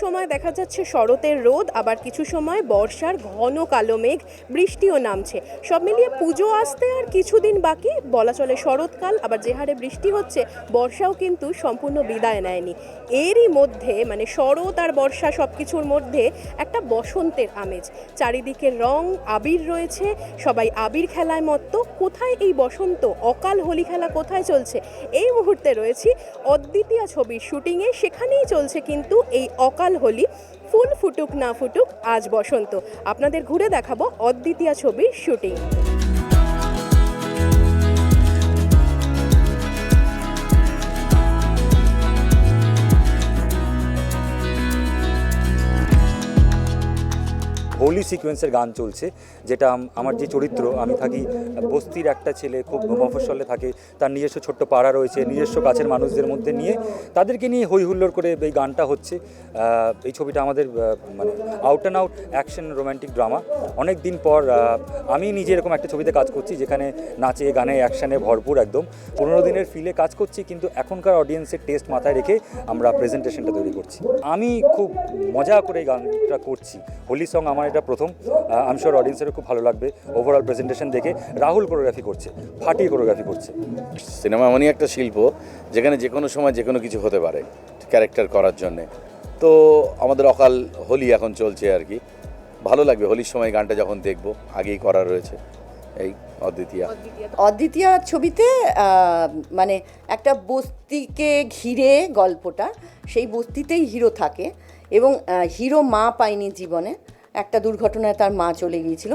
সময় দেখা যাচ্ছে শরতের রোদ, আবার কিছু সময় বর্ষার ঘন কালো মেঘ, বৃষ্টিও নামছে। সব মিলিয়ে পুজো আসতে আর কিছুদিন বাকি, বলা চলে শরৎকাল। আবার যে হারে বৃষ্টি হচ্ছে, বর্ষাও কিন্তু সম্পূর্ণ বিদায় নেয়নি। এরই মধ্যে মানে শরৎ আর বর্ষা সব কিছুর মধ্যে একটা বসন্তের আমেজ। চারিদিকে রং আবির রয়েছে, সবাই আবির খেলায় মত্ত। কোথায় এই বসন্ত? অকাল হোলি খেলা কোথায় চলছে? এই মুহূর্তে রয়েছি অদ্বিতীয়া ছবির শুটিংয়ে, সেখানেই চলছে কিন্তু এই অকাল হোলি। ফুল ফুটুক না ফুটুক, আজ বসন্ত। আপনাদের ঘুরে দেখাবো অদ্বিতীয়া ছবির শুটিং। হোলি সিকোয়েন্সের গান চলছে, যেটা আমার যে চরিত্র, আমি থাকি বস্তির একটা ছেলে, খুব মফস্বলে থাকে, তার নিজস্ব ছোট্ট পাড়া রয়েছে, নিজস্ব কাছের মানুষদের মধ্যে নিয়ে তাদেরকে নিয়ে হই হুল্লোড় করে এই গানটা হচ্ছে। এই ছবিটা আমাদের মানে out and out action romantic drama. অনেক দিন পর আমি নিজে এরকম একটা ছবিতে কাজ করছি যেখানে নাচে গানে অ্যাকশানে ভরপুর, একদম 15 দিনের ফিলে কাজ করছি, কিন্তু এখনকার অডিয়েন্সের টেস্ট মাথায় রেখে আমরা প্রেজেন্টেশনটা তৈরি করছি। আমি খুব মজা করে এই গানটা করছি। হোলি সং আমার এটা প্রথম, আমি শিওর অডিয়েন্সেরও খুব ভালো লাগবে। ওভারঅল প্রেজেন্টেশন দেখে রাহুল কোরিওগ্রাফি করছে, ফাটিয়ে কোরিওগ্রাফি করছে। সিনেমা এমনই একটা শিল্প যেখানে যে কোনো সময় যে কোনো কিছু হতে পারে ক্যারেক্টার করার জন্যে। তো আমাদের অকাল হোলি এখন চলছে আর কি, ভালো লাগবে হোলির সময় গানটা যখন দেখব। আগেই করা রয়েছে এই অদ্বিতীয়া ছবিতে মানে একটা বস্তিকে ঘিরে গল্পটা, সেই বস্তিতেই হিরো থাকে এবং হিরো মা পায়নি জীবনে, একটা দুর্ঘটনায় তার মা চলে গিয়েছিল।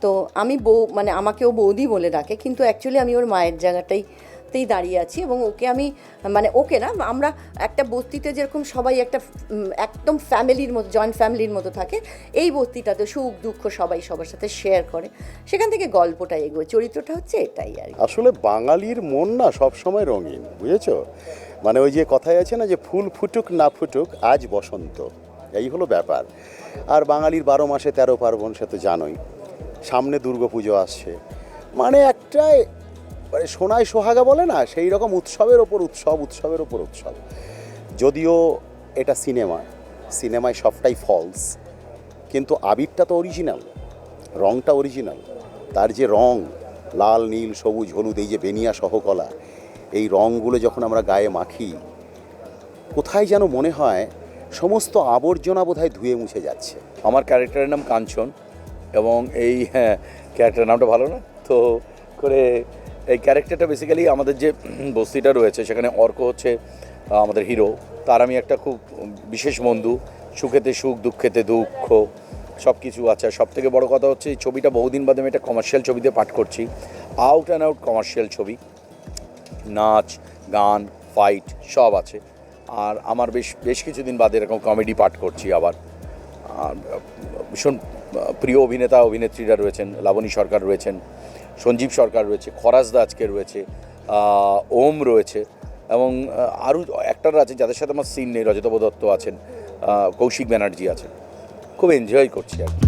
তো আমি মানে আমাকেও বৌদি বলে ডাকে, কিন্তু অ্যাকচুয়ালি আমি ওর মায়ের জায়গাতেই দাঁড়িয়ে আছি এবং ওকে আমি মানে ওকে না, আমরা একটা বস্তিতে যেরকম সবাই একটা একদম ফ্যামিলির মতো, জয়েন্ট ফ্যামিলির মতো থাকে, এই বস্তিটাতে সুখ দুঃখ সবাই সবার সাথে শেয়ার করে, সেখান থেকে গল্পটা এগোয়। চরিত্রটা হচ্ছে এটাই আর কি। আসলে বাঙালির মন না সবসময় রঙিন, বুঝেছো? মানে ওই যে কথাই আছে না যে ফুল ফুটুক না ফুটুক আজ বসন্ত, এই হলো ব্যাপার। আর বাঙালির 12 মাসে 13 পার্বণ, সে তো জানোই। সামনে দুর্গাপুজো আসছে, মানে একটা মানে সোনায় সোহাগা বলে না, সেই রকম উৎসবের ওপর উৎসব, উৎসবের ওপর উৎসব। যদিও এটা সিনেমায় সবটাই ফলস, কিন্তু আবিরটা তো অরিজিনাল, রঙটা অরিজিনাল। তার যে রং লাল নীল সবুজ হলুদ, এই যে বেনিয়া সহকলা, এই রঙগুলো যখন আমরা গায়ে মাখি, কোথায় যেন মনে হয় সমস্ত আবর্জনা বোধহয় ধুয়ে মুছে যাচ্ছে। আমার ক্যারেক্টারের নাম কাঞ্চন, এবং এই ক্যারেক্টারের নামটা ভালো না তো করে। এই ক্যারেক্টারটা বেসিক্যালি আমাদের যে বস্তিটা রয়েছে সেখানে অর্ক হচ্ছে আমাদের হিরো, তার আমি একটা খুব বিশেষ বন্ধু, সুখেতে সুখ দুঃখেতে দুঃখ সব কিছু আছে। সব থেকে বড়ো কথা হচ্ছে এই ছবিটা বহুদিন বাদে আমি একটা কমার্শিয়াল ছবিতে পাঠ করছি, আউট অ্যান্ড আউট কমার্শিয়াল ছবি, নাচ গান ফাইট সব আছে। আর আমার বেশ কিছুদিন বাদে এরকম কমেডি পাঠ করছি আবার। আর ভীষণ প্রিয় অভিনেতা অভিনেত্রীরা রয়েছেন, লাবণী সরকার রয়েছেন, সঞ্জীব সরকার রয়েছে, খরাজদা আজকে রয়েছে, ওম রয়েছে, এবং আরও অ্যাক্টররা আছে যাদের সাথে আমার সিন নেই। রজতব দত্ত আছেন, কৌশিক ব্যানার্জি আছেন। খুব এনজয় করছি আর কি।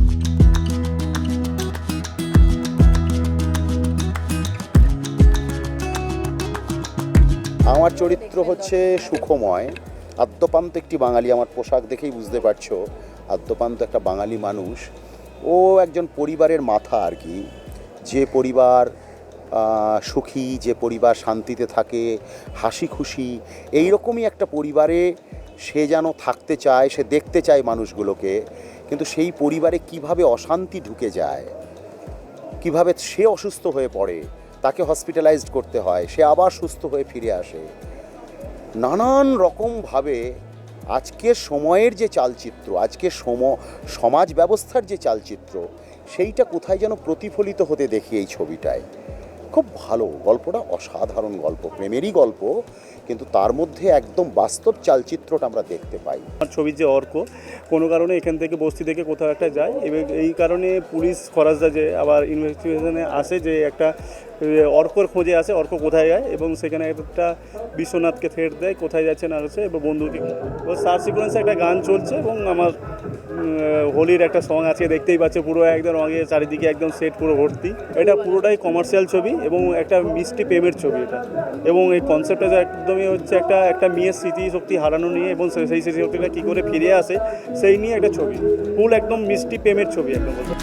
আমার চরিত্র হচ্ছে সুখময়, আদ্যপান্ত একটি বাঙালি। আমার পোশাক দেখেই বুঝতে পারছো আদ্যপান্ত একটা বাঙালি মানুষ। ও একজন পরিবারের মাথা আর কি, যে পরিবার সুখী, যে পরিবার শান্তিতে থাকে, হাসি খুশি, এইরকমই একটা পরিবারে সে যেন থাকতে চায়, সে দেখতে চায় মানুষগুলোকে। কিন্তু সেই পরিবারে কিভাবে অশান্তি ঢুকে যায়, কিভাবে সে অসুস্থ হয়ে পড়ে, তাকে হসপিটালাইজড করতে হয়, সে আবার সুস্থ হয়ে ফিরে আসে, নানান রকমভাবে আজকের সময়ের যে চালচিত্র, আজকের সমাজ ব্যবস্থার যে চালচিত্র, সেইটা কোথায় যেন প্রতিফলিত হতে দেখি এই ছবিটায়। খুব ভালো গল্পটা, অসাধারণ গল্প, প্রেমেরই গল্প, কিন্তু তার মধ্যে একদম বাস্তব চালচিত্রটা আমরা দেখতে পাই। আমার ছবির যে অর্ক কোনো কারণে এখান থেকে বস্তি থেকে কোথাও একটা যায়, এবং এই কারণে পুলিশ খরাজদা যে আবার ইনভেস্টিগেশনে আসে যে একটা অর্কর খোঁজে আসে অর্ক কোথায় যায়, এবং সেখানে একটা বিশ্বনাথকে থ্রেট দেয় কোথায় যাচ্ছে না যাচ্ছে, এবং বন্ধুকে সার সিকোয়েন্সে একটা গান চলছে, এবং আমার হোলির একটা সং আছে, দেখতেই পাচ্ছে পুরো একদম রঙে চারিদিকে একদম সেট পুরো ভর্তি। এটা পুরোটাই কমার্শিয়াল ছবি এবং একটা মিষ্টি প্রেমের ছবি এটা, এবং এই কনসেপ্টটা একদমই হচ্ছে একটা মেয়ের স্মৃতিশক্তি হারানো নিয়ে এবং সেই স্মৃতিশক্তিটা কী করে ফিরে আসে সেই নিয়ে একটা ছবি, ফুল একদম মিষ্টি প্রেমের ছবি একদম বলতে।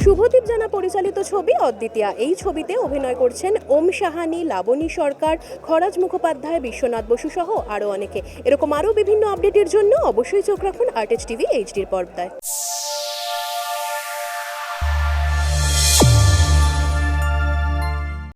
শুভদীপ জানা পরিচালিত ছবি অদ্বিতীয়া। এই ছবিতে অভিনয় করছেন ওম সাহানি, লাবণী সরকার, খরাজ মুখোপাধ্যায়, বিশ্বনাথ বসু সহ আরও অনেকে। এরকম আরও বিভিন্ন আপডেটের জন্য অবশ্যই চোখ রাখুন আর্টেজ টিভি এইচডির পর্দায়।